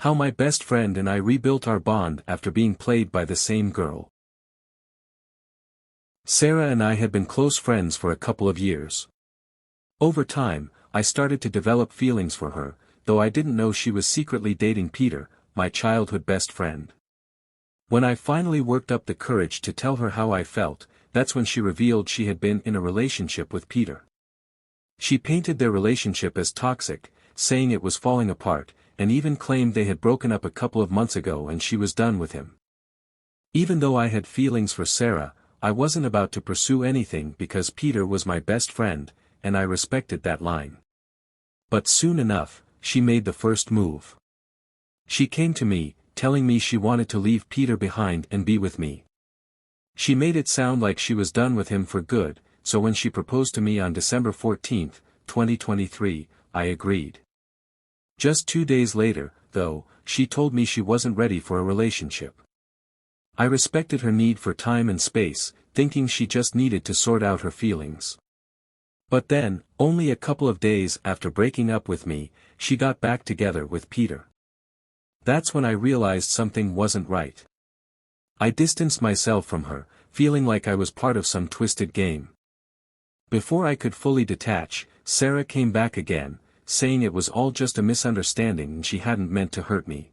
How my best friend and I rebuilt our bond after being played by the same girl. Sarah and I had been close friends for a couple of years. Over time, I started to develop feelings for her, though I didn't know she was secretly dating Peter, my childhood best friend. When I finally worked up the courage to tell her how I felt, that's when she revealed she had been in a relationship with Peter. She painted their relationship as toxic, saying it was falling apart, and even claimed they had broken up a couple of months ago and she was done with him. Even though I had feelings for Sarah, I wasn't about to pursue anything because Peter was my best friend, and I respected that line. But soon enough, she made the first move. She came to me, telling me she wanted to leave Peter behind and be with me. She made it sound like she was done with him for good, so when she proposed to me on December 14, 2023, I agreed. Just 2 days later, though, she told me she wasn't ready for a relationship. I respected her need for time and space, thinking she just needed to sort out her feelings. But then, only a couple of days after breaking up with me, she got back together with Peter. That's when I realized something wasn't right. I distanced myself from her, feeling like I was part of some twisted game. Before I could fully detach, Sarah came back again, saying it was all just a misunderstanding and she hadn't meant to hurt me.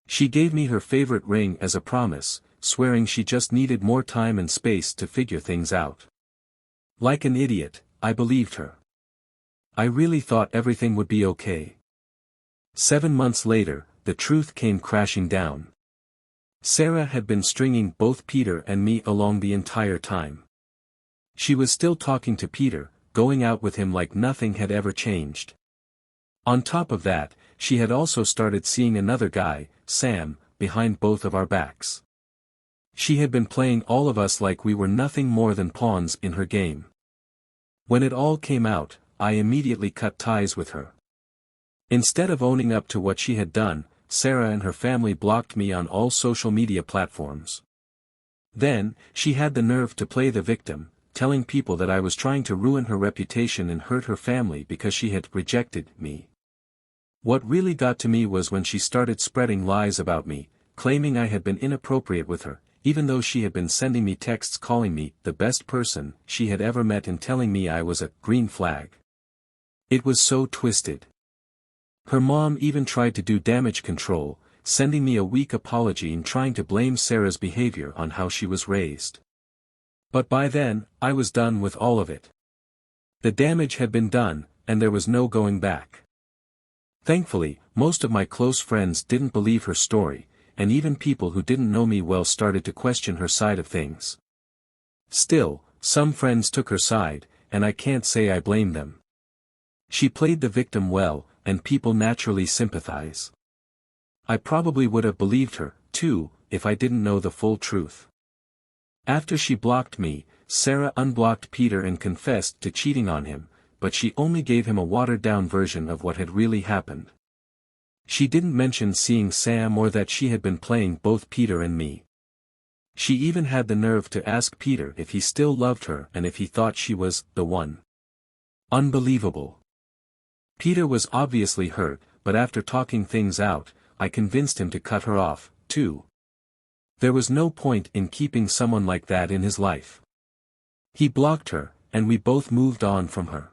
She gave me her favorite ring as a promise, swearing she just needed more time and space to figure things out. Like an idiot, I believed her. I really thought everything would be okay. 7 months later, the truth came crashing down. Sarah had been stringing both Peter and me along the entire time. She was still talking to Peter, going out with him like nothing had ever changed. On top of that, she had also started seeing another guy, Sam, behind both of our backs. She had been playing all of us like we were nothing more than pawns in her game. When it all came out, I immediately cut ties with her. Instead of owning up to what she had done, Sarah and her family blocked me on all social media platforms. Then, she had the nerve to play the victim, telling people that I was trying to ruin her reputation and hurt her family because she had rejected me. What really got to me was when she started spreading lies about me, claiming I had been inappropriate with her, even though she had been sending me texts calling me the best person she had ever met and telling me I was a green flag. It was so twisted. Her mom even tried to do damage control, sending me a weak apology and trying to blame Sarah's behavior on how she was raised. But by then, I was done with all of it. The damage had been done, and there was no going back. Thankfully, most of my close friends didn't believe her story, and even people who didn't know me well started to question her side of things. Still, some friends took her side, and I can't say I blame them. She played the victim well, and people naturally sympathize. I probably would have believed her, too, if I didn't know the full truth. After she blocked me, Sarah unblocked Peter and confessed to cheating on him, but she only gave him a watered-down version of what had really happened. She didn't mention seeing Sam or that she had been playing both Peter and me. She even had the nerve to ask Peter if he still loved her and if he thought she was the one. Unbelievable. Peter was obviously hurt, but after talking things out, I convinced him to cut her off, too. There was no point in keeping someone like that in his life. He blocked her, and we both moved on from her.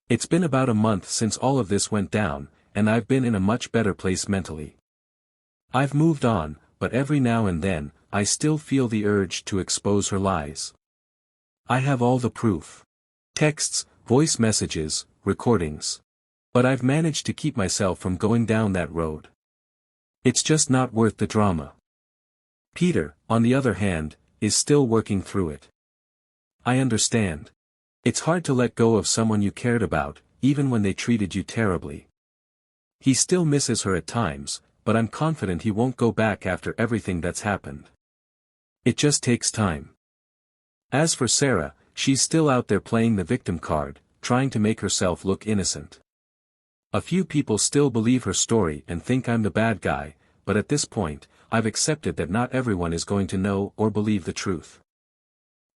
It's been about a month since all of this went down, and I've been in a much better place mentally. I've moved on, but every now and then, I still feel the urge to expose her lies. I have all the proof. Texts, voice messages, recordings. But I've managed to keep myself from going down that road. It's just not worth the drama. Peter, on the other hand, is still working through it. I understand. It's hard to let go of someone you cared about, even when they treated you terribly. He still misses her at times, but I'm confident he won't go back after everything that's happened. It just takes time. As for Sarah, she's still out there playing the victim card, trying to make herself look innocent. A few people still believe her story and think I'm the bad guy, but at this point, I've accepted that not everyone is going to know or believe the truth.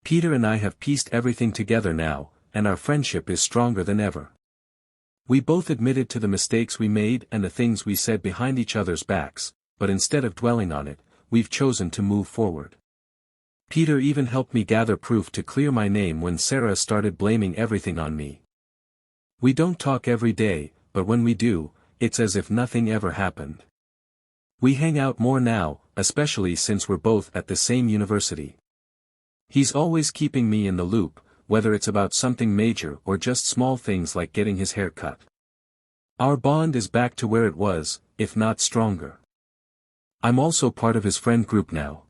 Peter and I have pieced everything together now, and our friendship is stronger than ever. We both admitted to the mistakes we made and the things we said behind each other's backs, but instead of dwelling on it, we've chosen to move forward. Peter even helped me gather proof to clear my name when Sarah started blaming everything on me. We don't talk every day, but when we do, it's as if nothing ever happened. We hang out more now, especially since we're both at the same university. He's always keeping me in the loop, whether it's about something major or just small things like getting his hair cut. Our bond is back to where it was, if not stronger. I'm also part of his friend group now.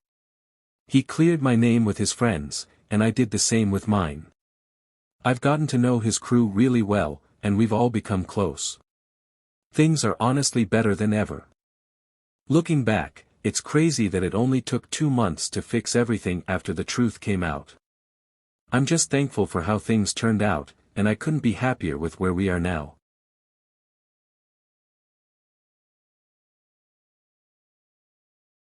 He cleared my name with his friends, and I did the same with mine. I've gotten to know his crew really well, and we've all become close. Things are honestly better than ever. Looking back, it's crazy that it only took 2 months to fix everything after the truth came out. I'm just thankful for how things turned out, and I couldn't be happier with where we are now.